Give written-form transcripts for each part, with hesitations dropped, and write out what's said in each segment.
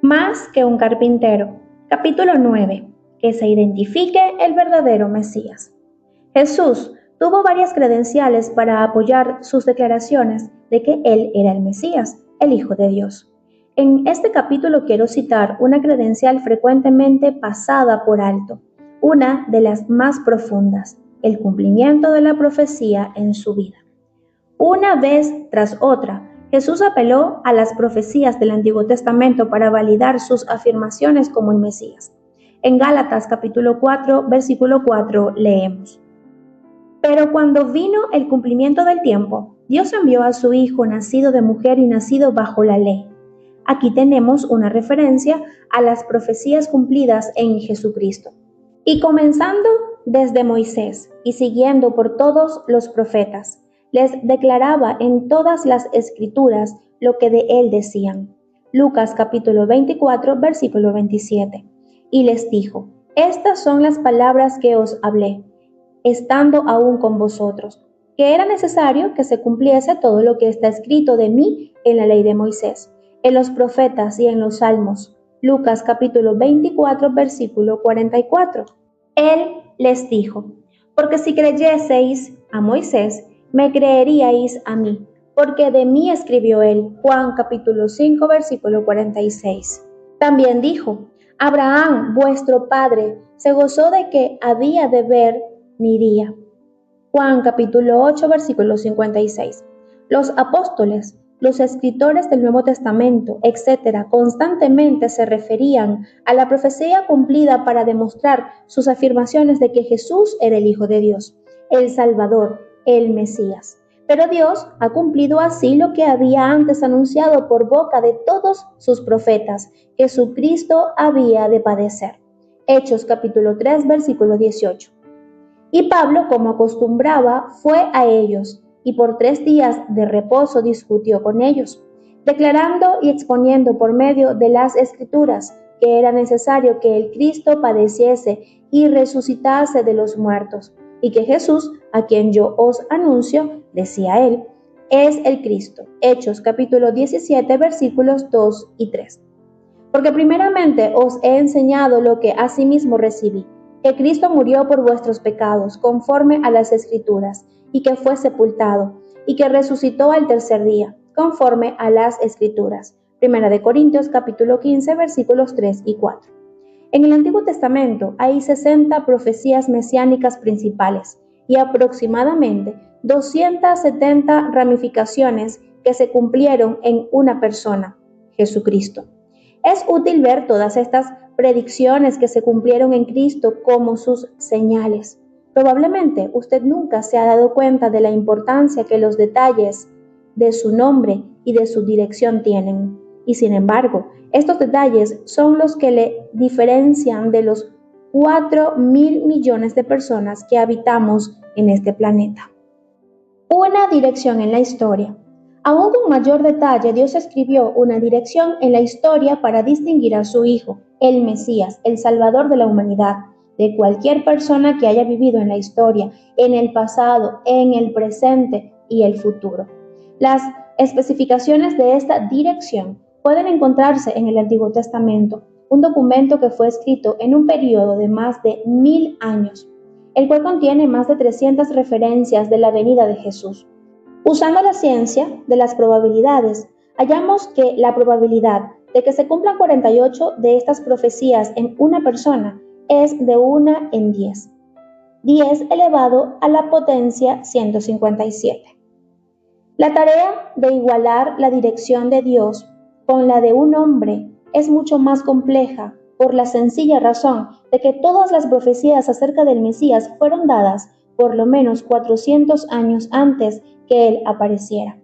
Más que un carpintero. Capítulo 9. Que se identifique el verdadero Mesías. Jesús tuvo varias credenciales para apoyar sus declaraciones de que Él era el Mesías, el Hijo de Dios. En este capítulo quiero citar una credencial frecuentemente pasada por alto, una de las más profundas, el cumplimiento de la profecía en su vida. Una vez tras otra, Jesús apeló a las profecías del Antiguo Testamento para validar sus afirmaciones como el Mesías. En Gálatas capítulo 4, versículo 4 leemos: Pero cuando vino el cumplimiento del tiempo, Dios envió a su Hijo nacido de mujer y nacido bajo la ley. Aquí tenemos una referencia a las profecías cumplidas en Jesucristo. Y comenzando desde Moisés y siguiendo por todos los profetas, les declaraba en todas las escrituras lo que de él decían. Lucas capítulo 24, versículo 27. Y les dijo: Estas son las palabras que os hablé, estando aún con vosotros, que era necesario que se cumpliese todo lo que está escrito de mí en la ley de Moisés, en los profetas y en los salmos. Lucas capítulo 24, versículo 44. Él les dijo: Porque si creyeseis a Moisés, me creeríais a mí, porque de mí escribió él. Juan capítulo 5, versículo 46. También dijo: Abraham, vuestro padre, se gozó de que había de ver mi día. Juan capítulo 8, versículo 56. Los apóstoles, los escritores del Nuevo Testamento, etc., constantemente se referían a la profecía cumplida para demostrar sus afirmaciones de que Jesús era el Hijo de Dios, el Salvador, el Mesías. Pero Dios ha cumplido así lo que había antes anunciado por boca de todos sus profetas: Jesucristo había de padecer. Hechos capítulo 3, versículo 18. Y Pablo, como acostumbraba, fue a ellos, y por 3 días de reposo discutió con ellos, declarando y exponiendo por medio de las Escrituras que era necesario que el Cristo padeciese y resucitase de los muertos, y que Jesús, a quien yo os anuncio, decía él, es el Cristo. Hechos capítulo 17, versículos 2 y 3. Porque primeramente os he enseñado lo que asimismo recibí, que Cristo murió por vuestros pecados, conforme a las Escrituras, y que fue sepultado, y que resucitó al tercer día, conforme a las Escrituras. Primera de Corintios capítulo 15, versículos 3 y 4. En el Antiguo Testamento hay 60 profecías mesiánicas principales y aproximadamente 270 ramificaciones que se cumplieron en una persona, Jesucristo. Es útil ver todas estas predicciones que se cumplieron en Cristo como sus señales. Probablemente usted nunca se ha dado cuenta de la importancia que los detalles de su nombre y de su dirección tienen. Y sin embargo, estos detalles son los que le diferencian de los 4.000 millones de personas que habitamos en este planeta. Una dirección en la historia. Aún con mayor detalle, Dios escribió una dirección en la historia para distinguir a su Hijo, el Mesías, el Salvador de la humanidad, de cualquier persona que haya vivido en la historia, en el pasado, en el presente y el futuro. Las especificaciones de esta dirección pueden encontrarse en el Antiguo Testamento, un documento que fue escrito en un periodo de más de 1000 años, el cual contiene más de 300 referencias de la venida de Jesús. Usando la ciencia de las probabilidades, hallamos que la probabilidad de que se cumplan 48 de estas profecías en una persona es de 1 en 10. 10 elevado a la potencia 157. La tarea de igualar la dirección de Dios con la de un hombre es mucho más compleja por la sencilla razón de que todas las profecías acerca del Mesías fueron dadas por lo menos 400 años antes que él apareciera.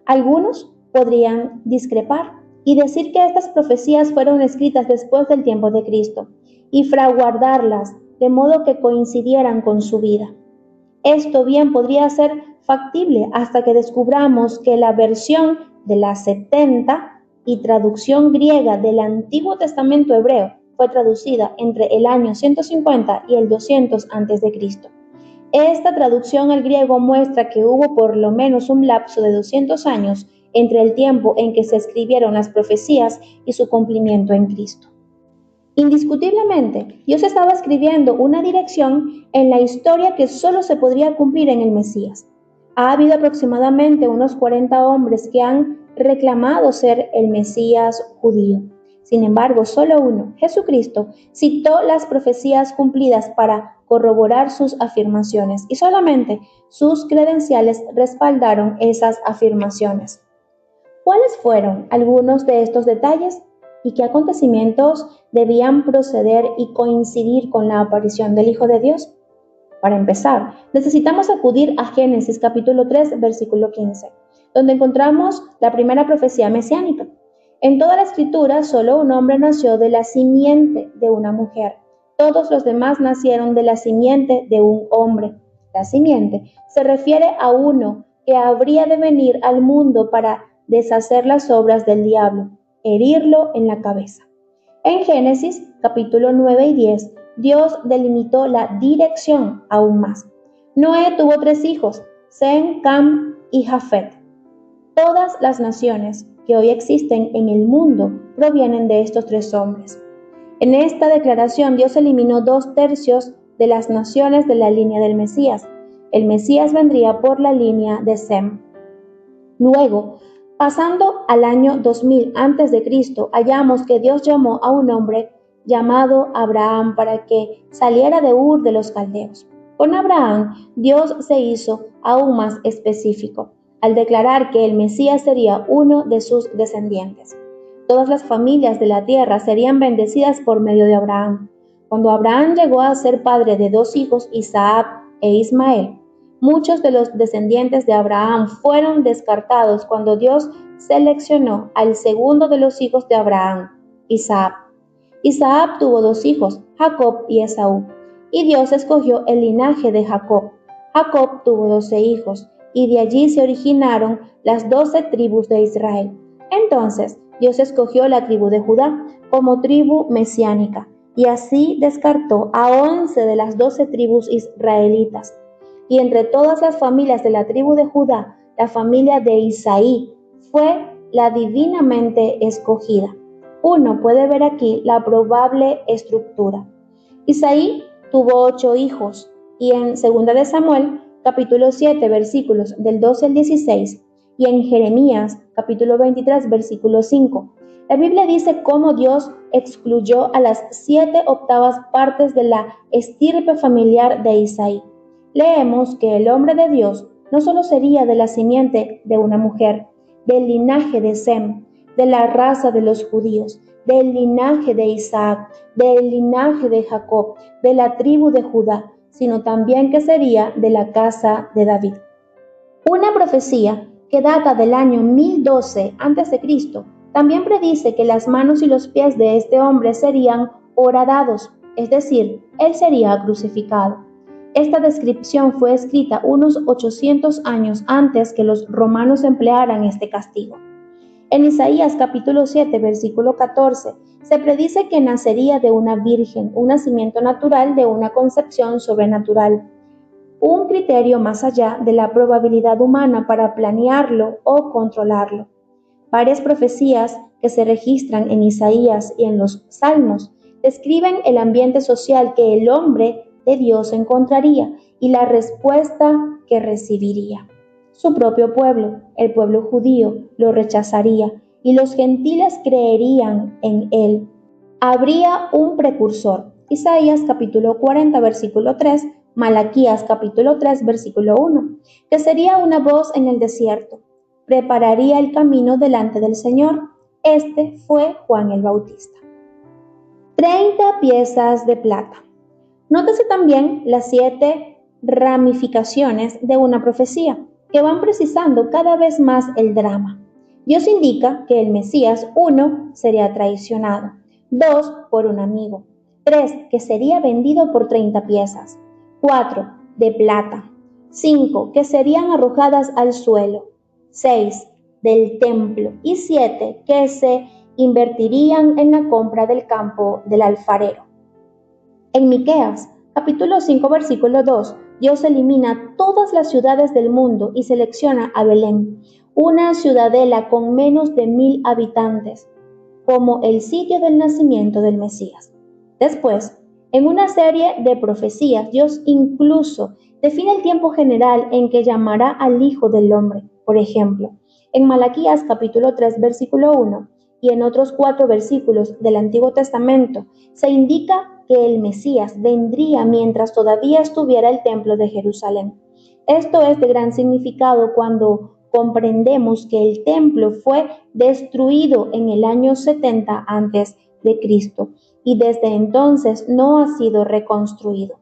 Algunos podrían discrepar y decir que estas profecías fueron escritas después del tiempo de Cristo y fraguardarlas de modo que coincidieran con su vida. Esto bien podría ser factible hasta que descubramos que la versión de las 70 y traducción griega del Antiguo Testamento hebreo fue traducida entre el año 150 y el 200 a.C. Esta traducción al griego muestra que hubo por lo menos un lapso de 200 años entre el tiempo en que se escribieron las profecías y su cumplimiento en Cristo. Indiscutiblemente, Dios estaba escribiendo una dirección en la historia que solo se podría cumplir en el Mesías. Ha habido aproximadamente unos 40 hombres que han reclamado ser el Mesías judío. Sin embargo, solo uno, Jesucristo, citó las profecías cumplidas para corroborar sus afirmaciones y solamente sus credenciales respaldaron esas afirmaciones. ¿Cuáles fueron algunos de estos detalles y qué acontecimientos debían proceder y coincidir con la aparición del Hijo de Dios? Para empezar, necesitamos acudir a Génesis capítulo 3, versículo 15, donde encontramos la primera profecía mesiánica. En toda la escritura, solo un hombre nació de la simiente de una mujer. Todos los demás nacieron de la simiente de un hombre. La simiente se refiere a uno que habría de venir al mundo para deshacer las obras del diablo, herirlo en la cabeza. En Génesis capítulo 9 y 10, Dios delimitó la dirección aún más. Noé tuvo 3 hijos, Sem, Cam y Jafet. Todas las naciones que hoy existen en el mundo provienen de estos 3 hombres. En esta declaración Dios eliminó 2/3 de las naciones de la línea del Mesías. El Mesías vendría por la línea de Sem. Luego, pasando al año 2000 a.C., hallamos que Dios llamó a un hombre llamado Abraham para que saliera de Ur de los Caldeos. Con Abraham, Dios se hizo aún más específico, al declarar que el Mesías sería uno de sus descendientes. Todas las familias de la tierra serían bendecidas por medio de Abraham. Cuando Abraham llegó a ser padre de 2 hijos, Isaac e Ismael, muchos de los descendientes de Abraham fueron descartados cuando Dios seleccionó al segundo de los hijos de Abraham, Isaac. Isaac tuvo 2 hijos, Jacob y Esaú, y Dios escogió el linaje de Jacob. Jacob tuvo 12 hijos, y de allí se originaron las 12 tribus de Israel. Entonces, Dios escogió la tribu de Judá como tribu mesiánica, y así descartó a 11 de las 12 tribus israelitas. Y entre todas las familias de la tribu de Judá, la familia de Isaí fue la divinamente escogida. Uno puede ver aquí la probable estructura. Isaí tuvo 8 hijos, y en 2 de Samuel, capítulo 7, versículos del 12 al 16, y en Jeremías, capítulo 23, versículo 5, la Biblia dice cómo Dios excluyó a las 7/8 partes de la estirpe familiar de Isaí. Leemos que el hombre de Dios no solo sería de la simiente de una mujer, del linaje de Sem, de la raza de los judíos, del linaje de Isaac, del linaje de Jacob, de la tribu de Judá, sino también que sería de la casa de David. Una profecía que data del año 1012 a.C., también predice que las manos y los pies de este hombre serían horadados, es decir, él sería crucificado. Esta descripción fue escrita unos 800 años antes que los romanos emplearan este castigo. En Isaías capítulo 7, versículo 14, se predice que nacería de una virgen, un nacimiento natural de una concepción sobrenatural, un criterio más allá de la probabilidad humana para planearlo o controlarlo. Varias profecías que se registran en Isaías y en los Salmos describen el ambiente social que el hombre de Dios encontraría y la respuesta que recibiría. Su propio pueblo, el pueblo judío, lo rechazaría y los gentiles creerían en él. Habría un precursor. Isaías capítulo 40, versículo 3, Malaquías capítulo 3, versículo 1, que sería una voz en el desierto. Prepararía el camino delante del Señor. Este fue Juan el Bautista. 30 piezas de plata. Nótese también las 7 ramificaciones de una profecía, que van precisando cada vez más el drama. Dios indica que el Mesías, 1, sería traicionado, 2, por un amigo, 3, que sería vendido por 30 piezas, 4, de plata, 5, que serían arrojadas al suelo, 6, del templo, y 7, que se invertirían en la compra del campo del alfarero. En Miqueas, capítulo 5, versículo 2, Dios elimina todas las ciudades del mundo y selecciona a Belén, una ciudadela con menos de 1000 habitantes, como el sitio del nacimiento del Mesías. Después, en una serie de profecías, Dios incluso define el tiempo general en que llamará al Hijo del Hombre. Por ejemplo, en Malaquías capítulo 3, versículo 1 y en otros 4 versículos del Antiguo Testamento, se indica que el Mesías vendría mientras todavía estuviera el templo de Jerusalén. Esto es de gran significado cuando comprendemos que el templo fue destruido en el año 70 antes de Cristo y desde entonces no ha sido reconstruido.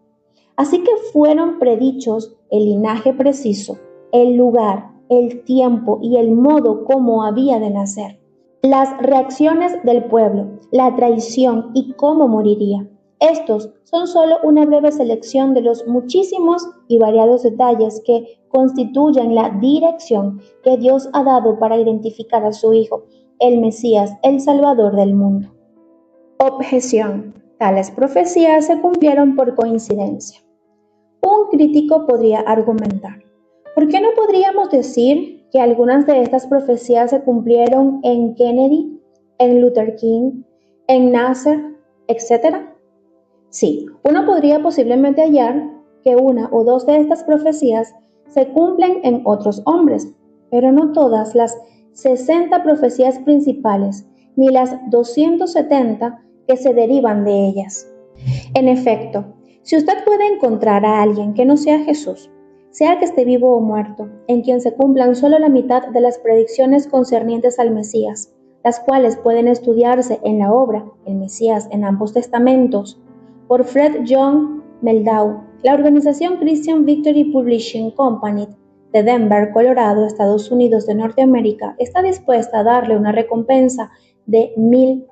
Así que fueron predichos el linaje preciso, el lugar, el tiempo y el modo como había de nacer, las reacciones del pueblo, la traición y cómo moriría. Estos son solo una breve selección de los muchísimos y variados detalles que constituyen la dirección que Dios ha dado para identificar a su Hijo, el Mesías, el Salvador del mundo. Objeción. Tales profecías se cumplieron por coincidencia. Un crítico podría argumentar, ¿por qué no podríamos decir que algunas de estas profecías se cumplieron en Kennedy, en Luther King, en Nasser, etcétera? Sí, uno podría posiblemente hallar que una o dos de estas profecías se cumplen en otros hombres, pero no todas las 60 profecías principales, ni las 270 que se derivan de ellas. En efecto, si usted puede encontrar a alguien que no sea Jesús, sea que esté vivo o muerto, en quien se cumplan solo la mitad de las predicciones concernientes al Mesías, las cuales pueden estudiarse en la obra El Mesías en ambos testamentos, por Fred John Meldau, la organización Christian Victory Publishing Company de Denver, Colorado, Estados Unidos de Norteamérica, está dispuesta a darle una recompensa de $1000.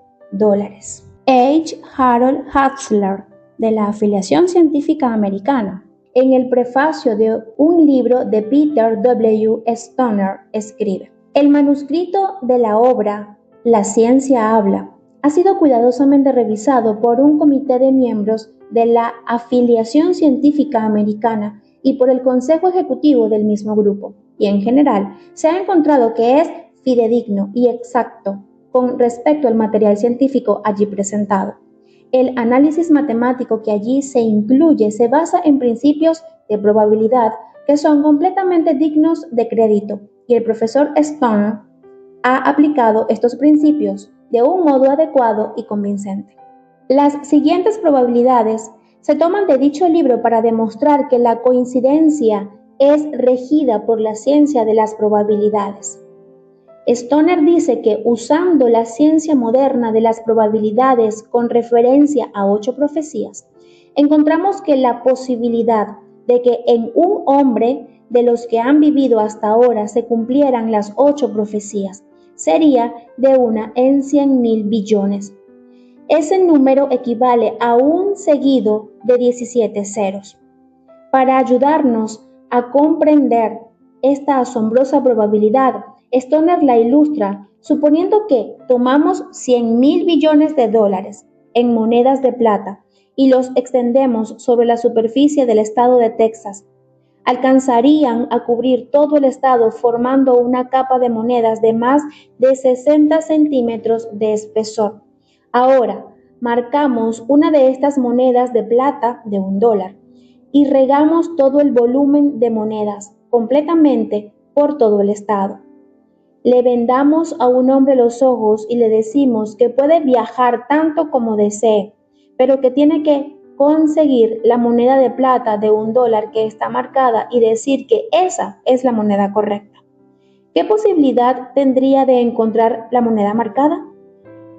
H. Harold Hatzler, de la Afiliación Científica Americana, en el prefacio de un libro de Peter W. Stoner, escribe: el manuscrito de la obra La ciencia habla ha sido cuidadosamente revisado por un comité de miembros de la Afiliación Científica Americana y por el Consejo Ejecutivo del mismo grupo, y en general se ha encontrado que es fidedigno y exacto con respecto al material científico allí presentado. El análisis matemático que allí se incluye se basa en principios de probabilidad que son completamente dignos de crédito, y el profesor Stoner ha aplicado estos principios de un modo adecuado y convincente. Las siguientes probabilidades se toman de dicho libro para demostrar que la coincidencia es regida por la ciencia de las probabilidades. Stoner dice que usando la ciencia moderna de las probabilidades con referencia a 8 profecías, encontramos que la posibilidad de que en un hombre de los que han vivido hasta ahora se cumplieran las 8 profecías sería de 1 en 100.000 billones. Ese número equivale a un seguido de 17 ceros. Para ayudarnos a comprender esta asombrosa probabilidad, Stoner la ilustra suponiendo que tomamos 100.000 billones de dólares en monedas de plata y los extendemos sobre la superficie del estado de Texas. Alcanzarían a cubrir todo el estado formando una capa de monedas de más de 60 centímetros de espesor. Ahora, marcamos una de estas monedas de plata de $1 y regamos todo el volumen de monedas completamente por todo el estado. Le vendamos a un hombre los ojos y le decimos que puede viajar tanto como desee, pero que tiene que conseguir la moneda de plata de $1 que está marcada y decir que esa es la moneda correcta. ¿Qué posibilidad tendría de encontrar la moneda marcada?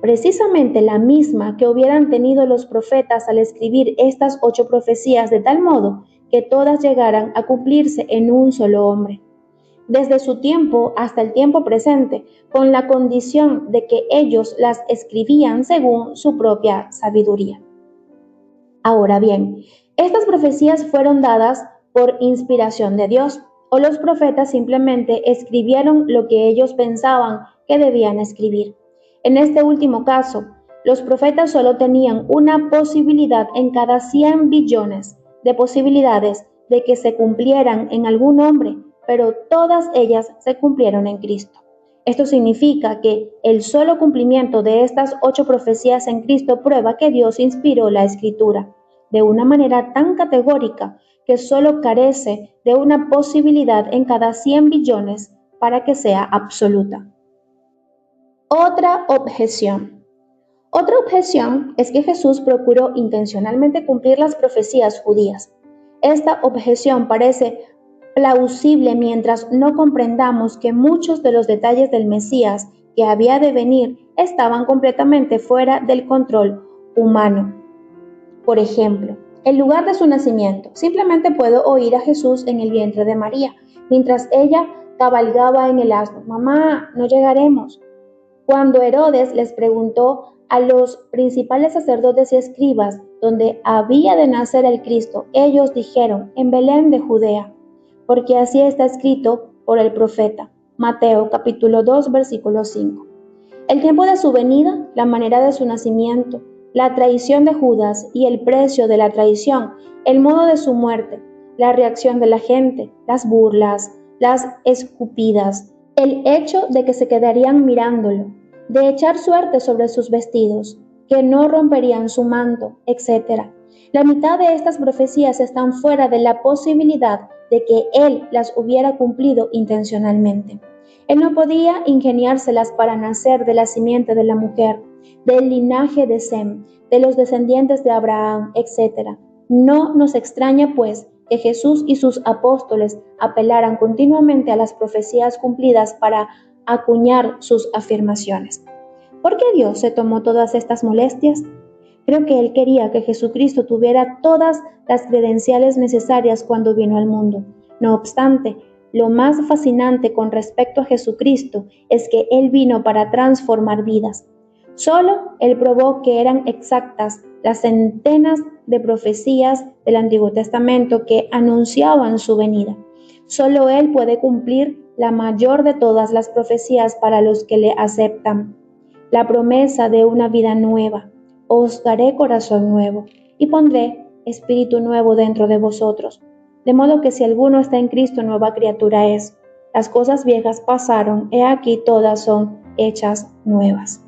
Precisamente la misma que hubieran tenido los profetas al escribir estas 8 profecías de tal modo que todas llegaran a cumplirse en un solo hombre, desde su tiempo hasta el tiempo presente, con la condición de que ellos las escribían según su propia sabiduría. Ahora bien, estas profecías fueron dadas por inspiración de Dios, o los profetas simplemente escribieron lo que ellos pensaban que debían escribir. En este último caso, los profetas solo tenían una posibilidad en cada 100 billones de posibilidades de que se cumplieran en algún hombre, pero todas ellas se cumplieron en Cristo. Esto significa que el solo cumplimiento de estas 8 profecías en Cristo prueba que Dios inspiró la Escritura de una manera tan categórica que solo carece de una posibilidad en cada 100 billones para que sea absoluta. Otra objeción. Otra objeción es que Jesús procuró intencionalmente cumplir las profecías judías. Esta objeción parece plausible mientras no comprendamos que muchos de los detalles del Mesías que había de venir estaban completamente fuera del control humano. Por ejemplo, el lugar de su nacimiento. Simplemente puedo oír a Jesús en el vientre de María, mientras ella cabalgaba en el asno. Mamá, no llegaremos. Cuando Herodes les preguntó a los principales sacerdotes y escribas dónde había de nacer el Cristo, ellos dijeron, en Belén de Judea, porque así está escrito por el profeta. Mateo capítulo 2, versículo 5. El tiempo de su venida, la manera de su nacimiento, la traición de Judas y el precio de la traición, el modo de su muerte, la reacción de la gente, las burlas, las escupidas, el hecho de que se quedarían mirándolo, de echar suerte sobre sus vestidos, que no romperían su manto, etc. La mitad de estas profecías están fuera de la posibilidad de que él las hubiera cumplido intencionalmente. Él no podía ingeniárselas para nacer de la simiente de la mujer, del linaje de Sem, de los descendientes de Abraham, etc. No nos extraña, pues, que Jesús y sus apóstoles apelaran continuamente a las profecías cumplidas para acuñar sus afirmaciones. ¿Por qué Dios se tomó todas estas molestias? Creo que Él quería que Jesucristo tuviera todas las credenciales necesarias cuando vino al mundo. No obstante, lo más fascinante con respecto a Jesucristo es que Él vino para transformar vidas. Solo Él probó que eran exactas las centenas de profecías del Antiguo Testamento que anunciaban su venida. Solo Él puede cumplir la mayor de todas las profecías para los que le aceptan. La promesa de una vida nueva. Os daré corazón nuevo y pondré espíritu nuevo dentro de vosotros. De modo que si alguno está en Cristo, nueva criatura es. Las cosas viejas pasaron, he aquí todas son hechas nuevas.